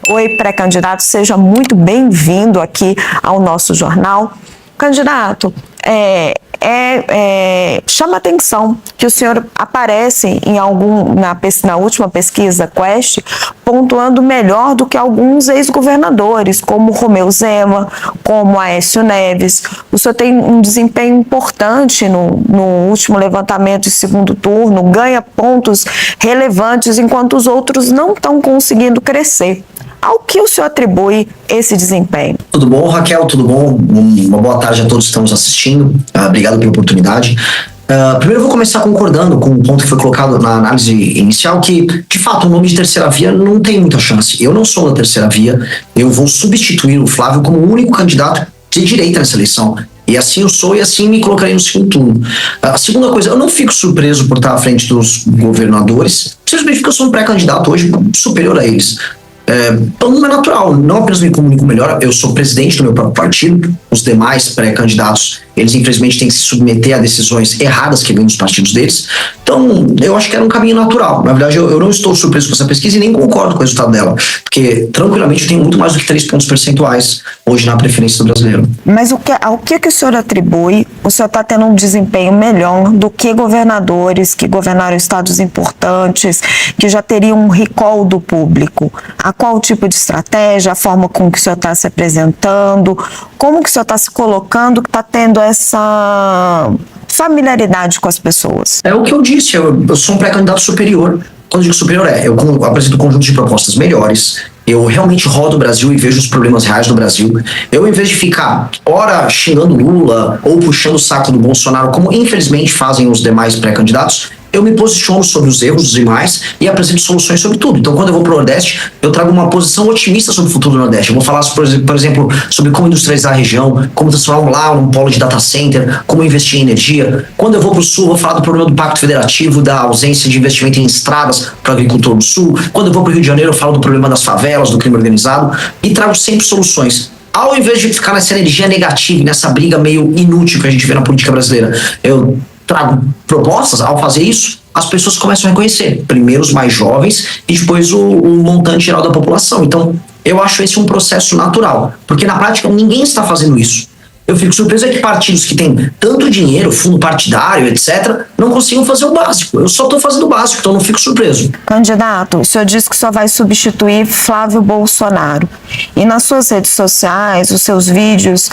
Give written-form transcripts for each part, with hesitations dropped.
Oi, pré-candidato, seja muito bem-vindo aqui ao nosso jornal. Candidato, chama atenção que o senhor aparece na última pesquisa Quest, pontuando melhor do que alguns ex-governadores, como Romeu Zema, como Aécio Neves. O senhor tem um desempenho importante no último levantamento de segundo turno, ganha pontos relevantes, enquanto os outros não estão conseguindo crescer. Ao que o senhor atribui esse desempenho? Tudo bom, Raquel? Tudo bom? Uma boa tarde a todos que estão nos assistindo. Obrigado pela oportunidade. Primeiro eu vou começar concordando com o ponto que foi colocado na análise inicial, que, de fato, o nome de terceira via não tem muita chance. Eu não sou da terceira via, eu vou substituir o Flávio como o único candidato de direita nessa eleição. E assim eu sou, e assim me colocarei no segundo turno. A segunda coisa, eu não fico surpreso por estar à frente dos governadores, simplesmente porque eu sou um pré-candidato hoje superior a eles. Então não é natural, não apenas me comunico melhor, eu sou presidente do meu próprio partido, os demais pré-candidatos, eles infelizmente têm que se submeter a decisões erradas que vêm dos partidos deles, então eu acho que era um caminho natural. Na verdade eu não estou surpreso com essa pesquisa e nem concordo com o resultado dela, porque tranquilamente eu tenho muito mais do que 3 pontos percentuais hoje na preferência do brasileiro. Mas ao que o senhor atribui, o senhor está tendo um desempenho melhor do que governadores que governaram estados importantes, que já teriam um recall do público? A qual tipo de estratégia, a forma com que o senhor está se apresentando, como que o senhor está se colocando, que está tendo essa familiaridade com as pessoas? É o que eu disse, eu sou um pré-candidato superior. Quando eu digo superior eu apresento um conjunto de propostas melhores, eu realmente rodo o Brasil e vejo os problemas reais do Brasil. Eu, em vez de ficar, ora xingando Lula ou puxando o saco do Bolsonaro, como infelizmente fazem os demais pré-candidatos, eu me posiciono sobre os erros dos demais e apresento soluções sobre tudo. Então, quando eu vou para o Nordeste, eu trago uma posição otimista sobre o futuro do Nordeste. Eu vou falar, por exemplo, sobre como industrializar a região, como transformar lá um polo de data center, como investir em energia. Quando eu vou para o Sul, eu vou falar do problema do Pacto Federativo, da ausência de investimento em estradas para o agricultor do Sul. Quando eu vou para o Rio de Janeiro, eu falo do problema das favelas, do crime organizado, e trago sempre soluções. Ao invés de ficar nessa energia negativa, nessa briga meio inútil que a gente vê na política brasileira, eu trago propostas. Ao fazer isso, as pessoas começam a reconhecer, primeiro os mais jovens e depois o montante geral da população. Então, eu acho esse um processo natural, porque na prática ninguém está fazendo isso. Eu fico surpreso que partidos que têm tanto dinheiro, fundo partidário, etc., não consigam fazer o básico. Eu só estou fazendo o básico, então não fico surpreso. Candidato, o senhor disse que só vai substituir Flávio Bolsonaro. E nas suas redes sociais, os seus vídeos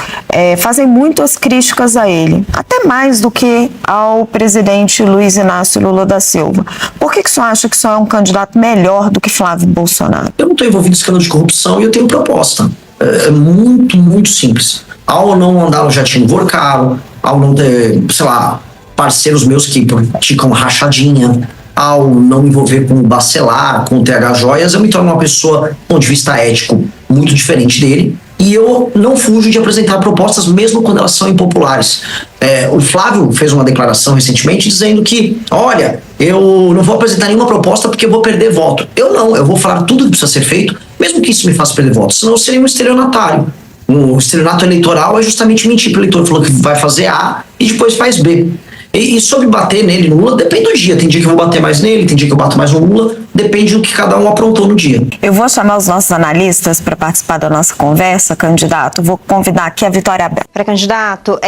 fazem muitas críticas a ele, até mais do que ao presidente Luiz Inácio Lula da Silva. Por que o senhor acha que só é um candidato melhor do que Flávio Bolsonaro? Eu não estou envolvido em escândalo de corrupção e eu tenho proposta. É muito, muito simples. Ao não andar no jatinho Vorcaro, ao não ter, sei lá, parceiros meus que praticam rachadinha, ao não me envolver com o Bacelar, com o TH Joias, eu me torno uma pessoa, do ponto de vista ético, muito diferente dele. E eu não fujo de apresentar propostas, mesmo quando elas são impopulares. O Flávio fez uma declaração recentemente dizendo que, olha, eu não vou apresentar nenhuma proposta porque eu vou perder voto. Eu vou falar tudo que precisa ser feito, mesmo que isso me faça perder voto, senão eu seria um estelionatário. O estelionato eleitoral é justamente mentir para o eleitor, falou que vai fazer A e depois faz B. E sobre bater nele, no Lula, depende do dia. Tem dia que eu vou bater mais nele, tem dia que eu bato mais no Lula, depende do que cada um aprontou no dia. Eu vou chamar os nossos analistas para participar da nossa conversa, candidato. Vou convidar aqui a Vitória Abel. Pré-candidato,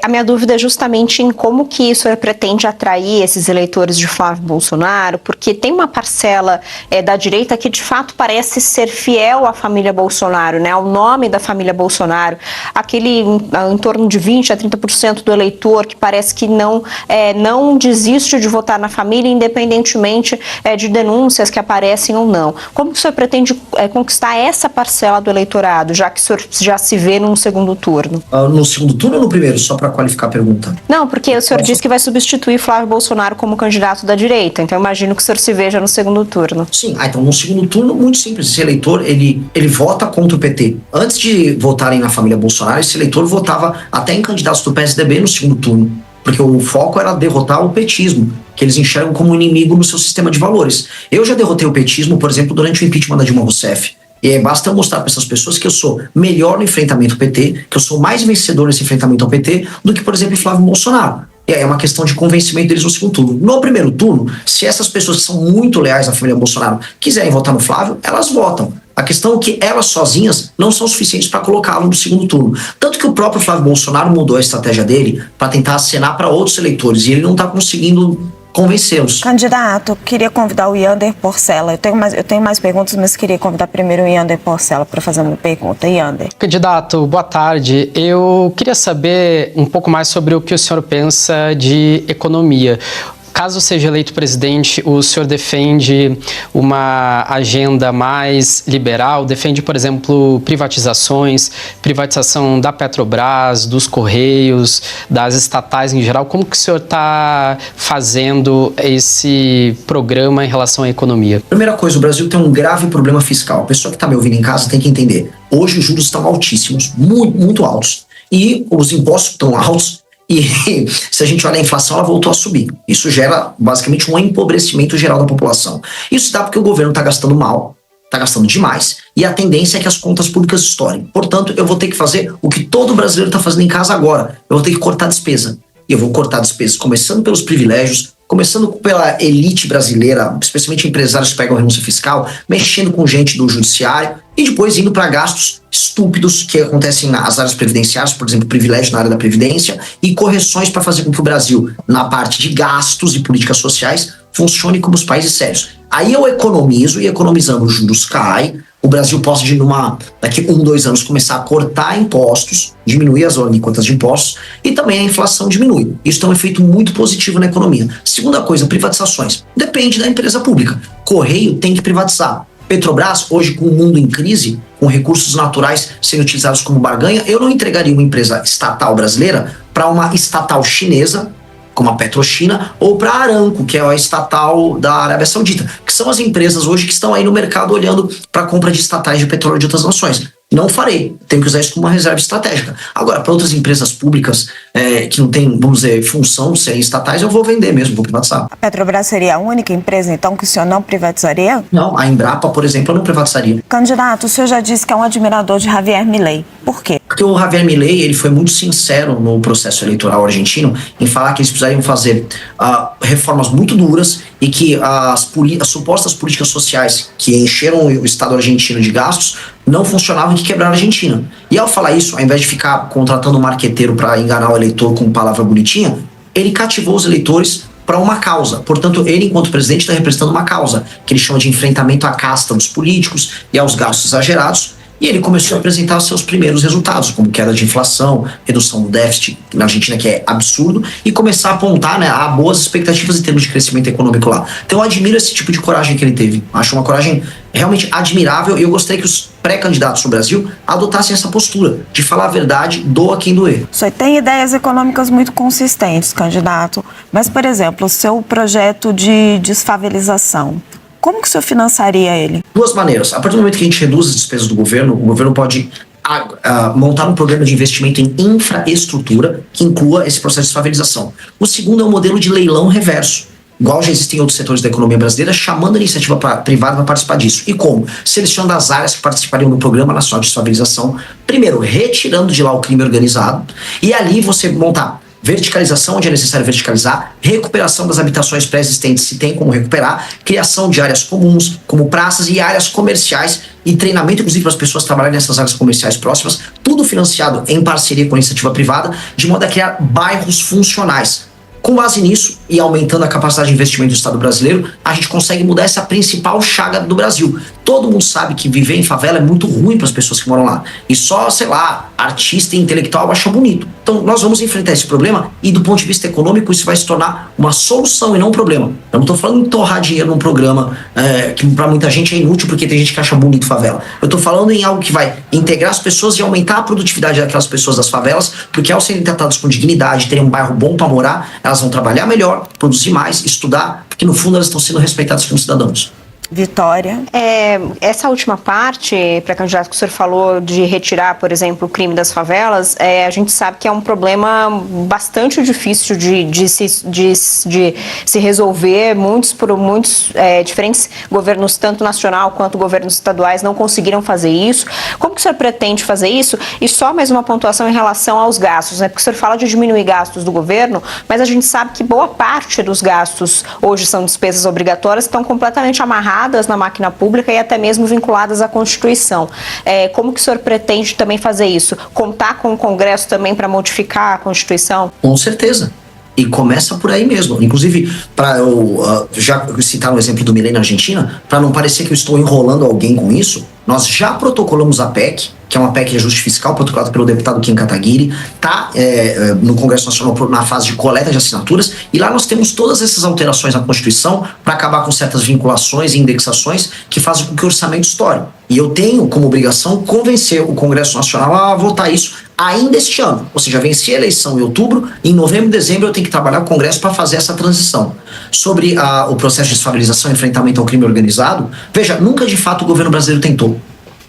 a minha dúvida é justamente em como que isso pretende atrair esses eleitores de Flávio Bolsonaro, porque tem uma parcela da direita que de fato parece ser fiel à família Bolsonaro, né, ao nome da família Bolsonaro, aquele em torno de 20% a 30% do eleitor que parece que não desiste de votar na família, independentemente de denúncias que aparecem ou não. Como o senhor pretende conquistar essa parcela do eleitorado, já que o senhor já se vê num segundo turno? No segundo turno ou no primeiro, só para qualificar a pergunta? Não, porque o senhor disse que vai substituir Flávio Bolsonaro como candidato da direita, então eu imagino que o senhor se veja no segundo turno. Sim, então no segundo turno, muito simples, esse eleitor, ele vota contra o PT. Antes de votarem na família Bolsonaro, esse eleitor votava até em candidatos do PSDB no segundo turno. Porque o foco era derrotar o petismo, que eles enxergam como inimigo no seu sistema de valores. Eu já derrotei o petismo, por exemplo, durante o impeachment da Dilma Rousseff. E aí basta eu mostrar para essas pessoas que eu sou melhor no enfrentamento ao PT, que eu sou mais vencedor nesse enfrentamento ao PT do que, por exemplo, Flávio Bolsonaro. E aí é uma questão de convencimento deles no segundo turno. No primeiro turno, se essas pessoas que são muito leais à família Bolsonaro quiserem votar no Flávio, elas votam. A questão é que elas sozinhas não são suficientes para colocá-lo no segundo turno. Tanto que o próprio Flávio Bolsonaro mudou a estratégia dele para tentar acenar para outros eleitores e ele não está conseguindo convencê-los. Candidato, queria convidar o Yander Porcela. Eu tenho mais perguntas, mas queria convidar primeiro o Yander Porcela para fazer uma pergunta. Yander. Candidato, boa tarde. Eu queria saber um pouco mais sobre o que o senhor pensa de economia. Caso seja eleito presidente, o senhor defende uma agenda mais liberal? Defende, por exemplo, privatização da Petrobras, dos Correios, das estatais em geral? Como que o senhor está fazendo esse programa em relação à economia? Primeira coisa, o Brasil tem um grave problema fiscal. A pessoa que está me ouvindo em casa tem que entender. Hoje os juros estão altíssimos, muito, muito altos. E os impostos estão altos. E se a gente olha a inflação, ela voltou a subir. Isso gera basicamente um empobrecimento geral da população. Isso dá porque o governo está gastando mal, está gastando demais, e a tendência é que as contas públicas estourem. Portanto, eu vou ter que fazer o que todo brasileiro está fazendo em casa agora. Eu vou ter que cortar despesa. E eu vou cortar despesas começando pelos privilégios, começando pela elite brasileira, especialmente empresários que pegam renúncia fiscal, mexendo com gente do judiciário e depois indo para gastos estúpidos que acontecem nas áreas previdenciárias, por exemplo, privilégio na área da previdência e correções para fazer com que o Brasil, na parte de gastos e políticas sociais, funcione como os países sérios. Aí eu economizo e economizando os juros cai, o Brasil pode, daqui 1-2 anos, começar a cortar impostos, diminuir as alíquotas de impostos e também a inflação diminui. Isso tem um efeito muito positivo na economia. Segunda coisa, privatizações. Depende da empresa pública. Correio tem que privatizar. Petrobras, hoje com o mundo em crise, com recursos naturais sendo utilizados como barganha, eu não entregaria uma empresa estatal brasileira para uma estatal chinesa, como a Petrochina, ou para a Aramco, que é a estatal da Arábia Saudita, que são as empresas hoje que estão aí no mercado olhando para a compra de estatais de petróleo de outras nações. Não farei, tenho que usar isso como uma reserva estratégica. Agora, para outras empresas públicas que não têm, vamos dizer, função de serem estatais, eu vou vender mesmo, vou privatizar. A Petrobras seria a única empresa, então, que o senhor não privatizaria? Não, a Embrapa, por exemplo, eu não privatizaria. Candidato, o senhor já disse que é um admirador de Javier Milei. Por quê? Porque o Javier Milei, ele foi muito sincero no processo eleitoral argentino em falar que eles precisariam fazer reformas muito duras e que as supostas políticas sociais que encheram o Estado argentino de gastos não funcionavam e que quebraram a Argentina. E ao falar isso, ao invés de ficar contratando um marqueteiro para enganar o eleitor com palavra bonitinha, ele cativou os eleitores para uma causa. Portanto, ele, enquanto presidente, está representando uma causa que ele chama de enfrentamento à casta dos políticos e aos gastos exagerados. E ele começou a apresentar seus primeiros resultados, como queda de inflação, redução do déficit na Argentina, que é absurdo, e começar a apontar, a boas expectativas em termos de crescimento econômico lá. Então eu admiro esse tipo de coragem que ele teve. Acho uma coragem realmente admirável e eu gostaria que os pré-candidatos no Brasil adotassem essa postura de falar a verdade, doa quem doer. O senhor tem ideias econômicas muito consistentes, candidato, mas, por exemplo, o seu projeto de desfavelização, como que o senhor financiaria ele? Duas maneiras. A partir do momento que a gente reduz as despesas do governo, o governo pode montar um programa de investimento em infraestrutura que inclua esse processo de desfavelização. O segundo é um modelo de leilão reverso. Igual já existem outros setores da economia brasileira, chamando a iniciativa privada para participar disso. E como? Selecionando as áreas que participariam do Programa Nacional de Desfavelização, primeiro retirando de lá o crime organizado, e ali você montar verticalização onde é necessário verticalizar, recuperação das habitações pré-existentes se tem como recuperar, criação de áreas comuns, como praças e áreas comerciais e treinamento, inclusive, para as pessoas trabalharem nessas áreas comerciais próximas, tudo financiado em parceria com a iniciativa privada, de modo a criar bairros funcionais. Com base nisso e aumentando a capacidade de investimento do Estado brasileiro, a gente consegue mudar essa principal chaga do Brasil. Todo mundo sabe que viver em favela é muito ruim para as pessoas que moram lá. E só, artista e intelectual acha bonito. Então nós vamos enfrentar esse problema e do ponto de vista econômico isso vai se tornar uma solução e não um problema. Eu não estou falando em torrar dinheiro num programa que para muita gente é inútil porque tem gente que acha bonito favela. Eu estou falando em algo que vai integrar as pessoas e aumentar a produtividade daquelas pessoas das favelas, porque ao serem tratadas com dignidade, terem um bairro bom para morar, elas vão trabalhar melhor, produzir mais, estudar, porque no fundo elas estão sendo respeitadas como cidadãos. Vitória. Essa última parte, pré-candidato, que o senhor falou de retirar, por exemplo, o crime das favelas, a gente sabe que é um problema bastante difícil de se resolver. Muitos diferentes governos, tanto nacional quanto governos estaduais, não conseguiram fazer isso. Como que que o senhor pretende fazer isso? E só mais uma pontuação em relação aos gastos, né? Porque o senhor fala de diminuir gastos do governo, mas a gente sabe que boa parte dos gastos hoje são despesas obrigatórias, estão completamente amarradas na máquina pública e até mesmo vinculadas à Constituição. Como que o senhor pretende também fazer isso? Contar com o Congresso também para modificar a Constituição? Com certeza. E começa por aí mesmo. Inclusive, para eu já citar um exemplo do Milei na Argentina, para não parecer que eu estou enrolando alguém com isso, nós já protocolamos a PEC, que é uma PEC de ajuste fiscal, protocolada pelo deputado Kim Kataguiri, está no Congresso Nacional na fase de coleta de assinaturas, e lá nós temos todas essas alterações na Constituição para acabar com certas vinculações e indexações que fazem com que o orçamento estoure. E eu tenho como obrigação convencer o Congresso Nacional a votar isso ainda este ano. Ou seja, venci a eleição em outubro, e em novembro e dezembro eu tenho que trabalhar com o Congresso para fazer essa transição. Sobre o processo de desfavelização e enfrentamento ao crime organizado, veja, nunca de fato o governo brasileiro tentou.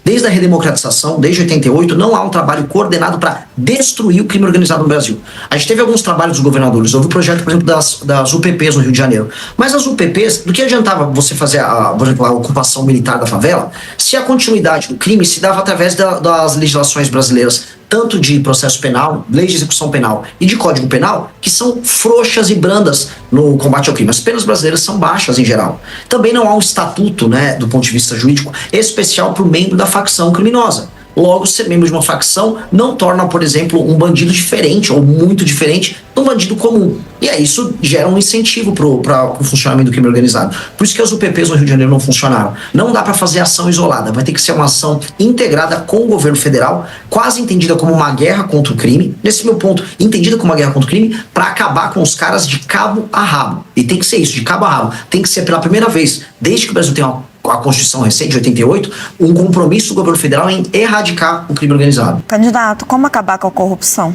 Desde a redemocratização, desde 88, não há um trabalho coordenado para destruir o crime organizado no Brasil. A gente teve alguns trabalhos dos governadores. Houve o projeto, por exemplo, das UPPs no Rio de Janeiro. Mas as UPPs, do que adiantava você fazer, por exemplo, a ocupação militar da favela, se a continuidade do crime se dava através das legislações brasileiras, tanto de processo penal, lei de execução penal e de código penal, que são frouxas e brandas no combate ao crime. As penas brasileiras são baixas em geral. Também não há um estatuto, né, do ponto de vista jurídico, especial para o membro da facção criminosa. Logo, ser membro de uma facção não torna, por exemplo, um bandido diferente ou muito diferente de um bandido comum. E aí isso gera um incentivo para o funcionamento do crime organizado. Por isso que as UPPs no Rio de Janeiro não funcionaram. Não dá para fazer ação isolada, vai ter que ser uma ação integrada com o governo federal, quase entendida como uma guerra contra o crime. Nesse meu ponto, entendida como uma guerra contra o crime, para acabar com os caras de cabo a rabo. E tem que ser isso, de cabo a rabo. Tem que ser pela primeira vez, desde que o Brasil tem a Constituição recente, de 88, um compromisso do governo federal em erradicar o crime organizado. Candidato, como acabar com a corrupção?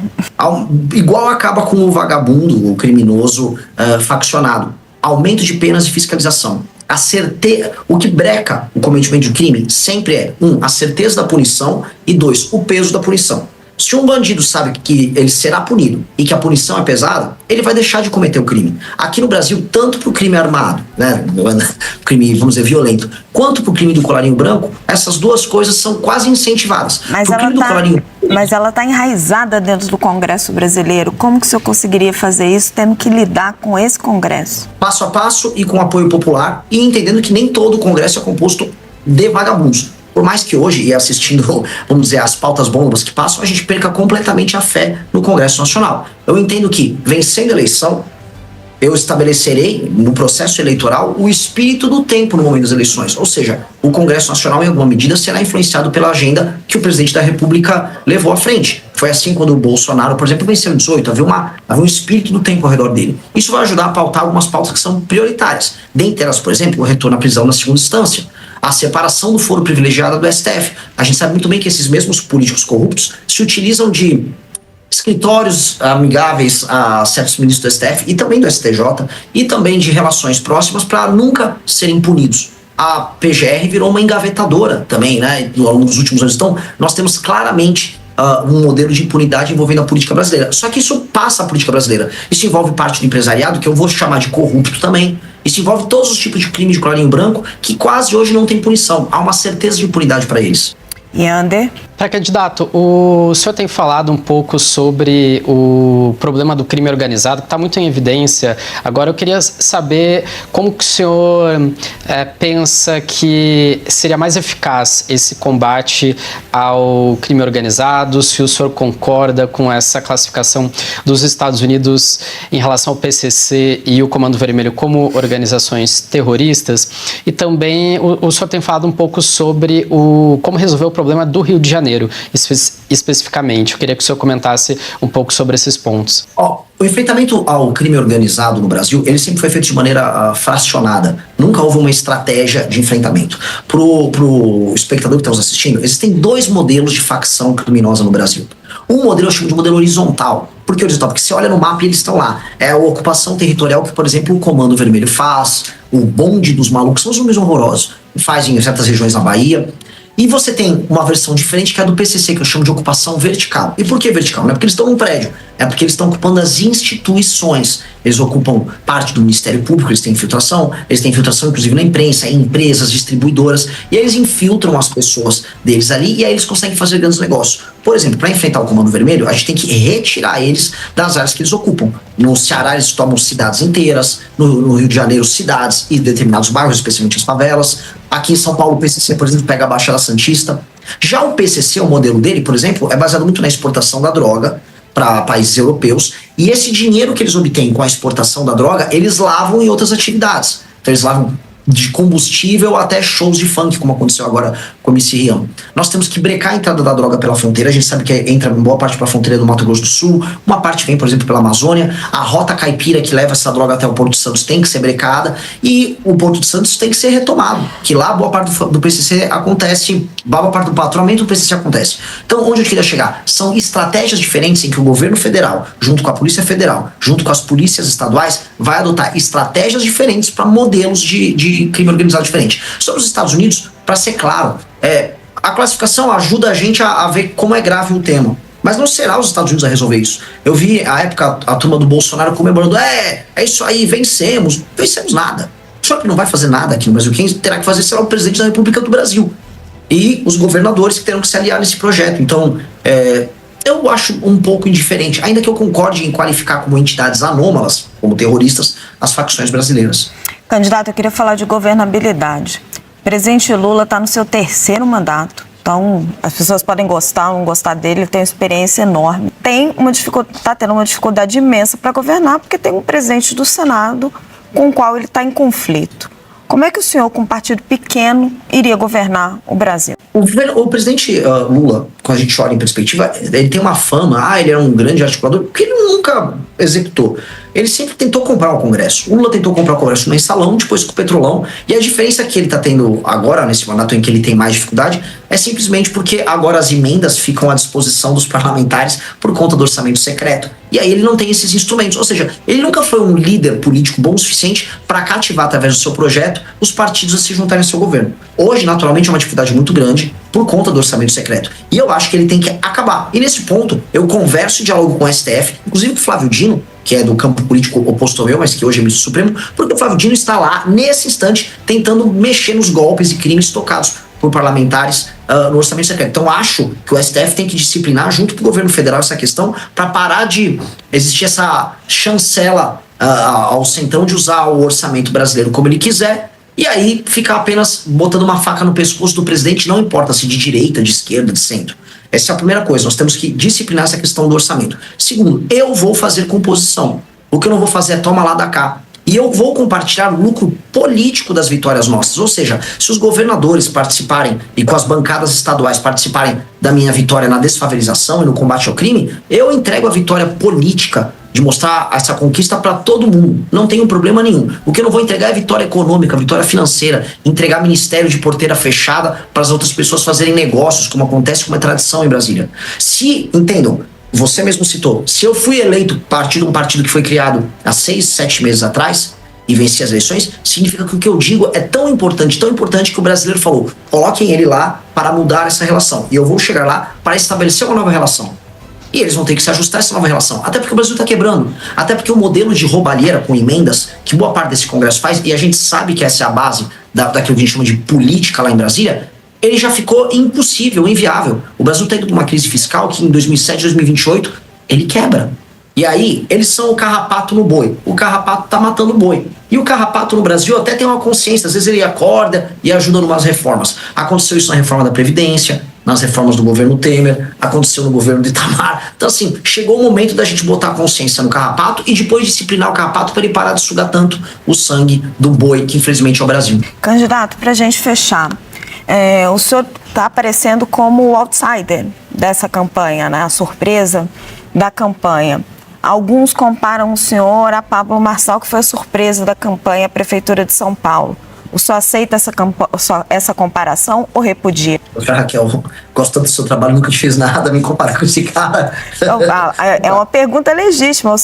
Igual acaba com o vagabundo, o criminoso faccionado. Aumento de penas e fiscalização. O que breca o cometimento de crime sempre é, a certeza da punição e 2, o peso da punição. Se um bandido sabe que ele será punido e que a punição é pesada, ele vai deixar de cometer o crime. Aqui no Brasil, tanto para o crime armado, né, crime, vamos dizer, violento, quanto para o crime do colarinho branco, essas duas coisas são quase incentivadas. Mas ela está enraizada dentro do Congresso brasileiro. Como que o senhor conseguiria fazer isso tendo que lidar com esse Congresso? Passo a passo e com apoio popular, e entendendo que nem todo o Congresso é composto de vagabundos. Por mais que hoje, e assistindo, vamos dizer, as pautas bombas que passam, a gente perca completamente a fé no Congresso Nacional. Eu entendo que, vencendo a eleição, eu estabelecerei no processo eleitoral o espírito do tempo no momento das eleições. Ou seja, o Congresso Nacional, em alguma medida, será influenciado pela agenda que o presidente da República levou à frente. Foi assim quando o Bolsonaro, por exemplo, venceu em 18, havia um espírito do tempo ao redor dele. Isso vai ajudar a pautar algumas pautas que são prioritárias. Dentre elas, por exemplo, o retorno à prisão na segunda instância, a separação do foro privilegiado do STF. A gente sabe muito bem que esses mesmos políticos corruptos se utilizam de escritórios amigáveis a certos ministros do STF e também do STJ e também de relações próximas para nunca serem punidos. A PGR virou uma engavetadora também, né, ao longo dos últimos anos. Então, nós temos claramente um modelo de impunidade envolvendo a política brasileira. Só que isso passa a política brasileira. Isso envolve parte do empresariado, que eu vou chamar de corrupto também. Isso envolve todos os tipos de crime de colarinho branco que quase hoje não tem punição. Há uma certeza de impunidade para eles. Yander? Pré-candidato, o senhor tem falado um pouco sobre o problema do crime organizado, que está muito em evidência. Agora eu queria saber como que o senhor pensa que seria mais eficaz esse combate ao crime organizado, se o senhor concorda com essa classificação dos Estados Unidos em relação ao PCC e o Comando Vermelho como organizações terroristas, e também o senhor tem falado um pouco sobre como resolver o problema do Rio de Janeiro, especificamente. Eu queria que o senhor comentasse um pouco sobre esses pontos. O enfrentamento ao crime organizado no Brasil, ele sempre foi feito de maneira fracionada. Nunca houve uma estratégia de enfrentamento. Pro espectador que está nos assistindo, existem 2 modelos de facção criminosa no Brasil. Um modelo eu chamo de modelo horizontal. Por que horizontal? Porque você olha no mapa e eles estão lá. É a ocupação territorial que, por exemplo, o Comando Vermelho faz, o bonde dos malucos, são os nomes horrorosos, faz em certas regiões na Bahia. E você tem uma versão diferente que é a do PCC, que eu chamo de ocupação vertical. E por que vertical? Não é porque eles estão num prédio, é porque eles estão ocupando as instituições. Eles ocupam parte do Ministério Público, eles têm infiltração inclusive na imprensa, em empresas, distribuidoras, e aí eles infiltram as pessoas deles ali e aí eles conseguem fazer grandes negócios. Por exemplo, para enfrentar o Comando Vermelho, a gente tem que retirar eles das áreas que eles ocupam. No Ceará eles tomam cidades inteiras, no Rio de Janeiro cidades e determinados bairros, especialmente as favelas. Aqui em São Paulo o PCC, por exemplo, pega a Baixada Santista. Já o PCC, o modelo dele, por exemplo, é baseado muito na exportação da droga para países europeus, e esse dinheiro que eles obtêm com a exportação da droga, eles lavam em outras atividades. Então eles lavam de combustível até shows de funk, como aconteceu agora com o MC Rian. Nós temos que brecar a entrada da droga pela fronteira. A gente sabe que entra em boa parte pela fronteira do Mato Grosso do Sul, uma parte vem, por exemplo, pela Amazônia. A rota caipira que leva essa droga até o Porto de Santos tem que ser brecada, e o Porto de Santos tem que ser retomado, que lá boa parte do PCC acontece, boa parte do faturamento do PCC acontece. Então, onde eu queria chegar? São estratégias diferentes em que o governo federal, junto com a Polícia Federal, junto com as polícias estaduais, vai adotar estratégias diferentes para modelos de crime organizado diferente. Sobre os Estados Unidos, para ser claro, a classificação ajuda a gente a ver como é grave o tema. Mas não será os Estados Unidos a resolver isso. Eu vi, à época, a turma do Bolsonaro comemorando, é isso aí, vencemos nada. O Trump não vai fazer nada aqui no Brasil. Quem terá que fazer será o presidente da República do Brasil. E os governadores que terão que se aliar nesse projeto. Então, eu acho um pouco indiferente, ainda que eu concorde em qualificar como entidades anômalas, como terroristas, as facções brasileiras. Candidato, eu queria falar de governabilidade. O presidente Lula está no seu 3º mandato, então as pessoas podem gostar ou não gostar dele, ele tem uma experiência enorme. Está tendo uma dificuldade imensa para governar, porque tem um presidente do Senado com o qual ele está em conflito. Como é que o senhor, com um partido pequeno, iria governar o Brasil? O presidente Lula, quando a gente olha em perspectiva, ele tem uma fama, ele era um grande articulador, porque ele nunca executou. Ele sempre tentou comprar o Congresso. O Lula tentou comprar o Congresso no mensalão, depois com o Petrolão, e a diferença que ele está tendo agora, nesse mandato em que ele tem mais dificuldade, é simplesmente porque agora as emendas ficam à disposição dos parlamentares por conta do orçamento secreto. E aí ele não tem esses instrumentos. Ou seja, ele nunca foi um líder político bom o suficiente para cativar, através do seu projeto, os partidos a se juntarem ao seu governo. Hoje, naturalmente, é uma dificuldade muito grande por conta do orçamento secreto. E eu acho que ele tem que acabar. E nesse ponto, eu converso e dialogo com o STF, inclusive com o Flávio Dino, que é do campo político oposto ao meu, mas que hoje é ministro supremo, porque o Flávio Dino está lá, nesse instante, tentando mexer nos golpes e crimes tocados por parlamentares no orçamento secreto. Então acho que o STF tem que disciplinar junto com o governo federal essa questão para parar de existir essa chancela ao centrão de usar o orçamento brasileiro como ele quiser, e aí ficar apenas botando uma faca no pescoço do presidente, não importa se de direita, de esquerda, de centro. Essa é a primeira coisa, nós temos que disciplinar essa questão do orçamento. Segundo, eu vou fazer composição. O que eu não vou fazer é toma lá da cá. E eu vou compartilhar o lucro político das vitórias nossas. Ou seja, se os governadores participarem e com as bancadas estaduais participarem da minha vitória na desfavelização e no combate ao crime, eu entrego a vitória política de mostrar essa conquista para todo mundo. Não tem problema nenhum. O que eu não vou entregar é vitória econômica, vitória financeira, entregar ministério de porteira fechada para as outras pessoas fazerem negócios, como acontece com uma tradição em Brasília. Entendam, você mesmo citou, se eu fui eleito um partido que foi criado há 6, 7 meses atrás e venci as eleições, significa que o que eu digo é tão importante que o brasileiro falou, coloquem ele lá para mudar essa relação. E eu vou chegar lá para estabelecer uma nova relação. E eles vão ter que se ajustar a essa nova relação. Até porque o Brasil está quebrando. Até porque o modelo de roubalheira com emendas, que boa parte desse Congresso faz, e a gente sabe que essa é a base daquilo que a gente chama de política lá em Brasília, ele já ficou impossível, inviável. O Brasil está indo para uma crise fiscal que em 2007, 2028, ele quebra. E aí, eles são o carrapato no boi. O carrapato está matando o boi. E o carrapato no Brasil até tem uma consciência. Às vezes ele acorda e ajuda em umas reformas. Aconteceu isso na reforma da Previdência, nas reformas do governo Temer, aconteceu no governo de Itamar. Então assim, chegou o momento da gente botar a consciência no carrapato e depois disciplinar o carrapato para ele parar de sugar tanto o sangue do boi, que infelizmente é o Brasil. Candidato, para a gente fechar, o senhor está aparecendo como o outsider dessa campanha, né? A surpresa da campanha. Alguns comparam o senhor a Pablo Marçal, que foi a surpresa da campanha à Prefeitura de São Paulo. O senhor aceita essa comparação ou repudia? Raquel, gosto tanto do seu trabalho, nunca te fiz nada, me comparar com esse cara. É uma pergunta legítima.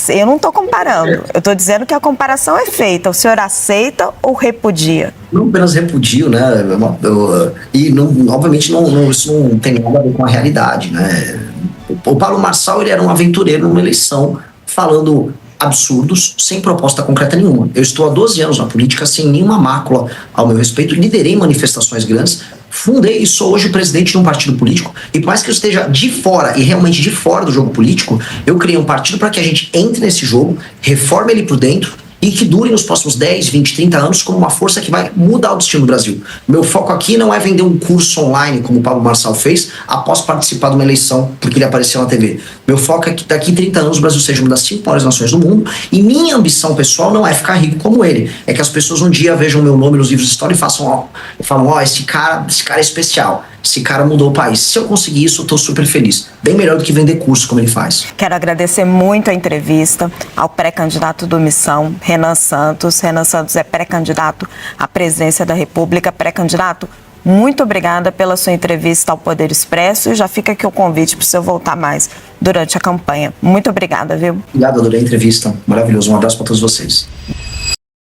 Eu não estou comparando, eu estou dizendo que a comparação é feita. O senhor aceita ou repudia? Não apenas repudio, né? Obviamente isso não tem nada a ver com a realidade, né? O Pablo Marçal, ele era um aventureiro numa eleição, falando absurdos, sem proposta concreta nenhuma. Eu estou há 12 anos na política, sem nenhuma mácula ao meu respeito, liderei manifestações grandes, fundei e sou hoje presidente de um partido político, e por mais que eu esteja de fora, e realmente de fora do jogo político, eu criei um partido para que a gente entre nesse jogo, reforme ele por dentro, e que dure nos próximos 10, 20, 30 anos como uma força que vai mudar o destino do Brasil. Meu foco aqui não é vender um curso online, como o Pablo Marçal fez, após participar de uma eleição, porque ele apareceu na TV. Meu foco é que daqui a 30 anos o Brasil seja uma das 5 maiores nações do mundo, e minha ambição pessoal não é ficar rico como ele, é que as pessoas um dia vejam meu nome nos livros de história e falam, esse cara é especial. Esse cara mudou o país. Se eu conseguir isso, eu estou super feliz. Bem melhor do que vender curso, como ele faz. Quero agradecer muito a entrevista ao pré-candidato do Missão, Renan Santos. Renan Santos é pré-candidato à presidência da República. Pré-candidato, muito obrigada pela sua entrevista ao Poder Expresso. E já fica aqui o convite para o senhor voltar mais durante a campanha. Muito obrigada, viu? Obrigado, adorei a entrevista. Maravilhoso. Um abraço para todos vocês.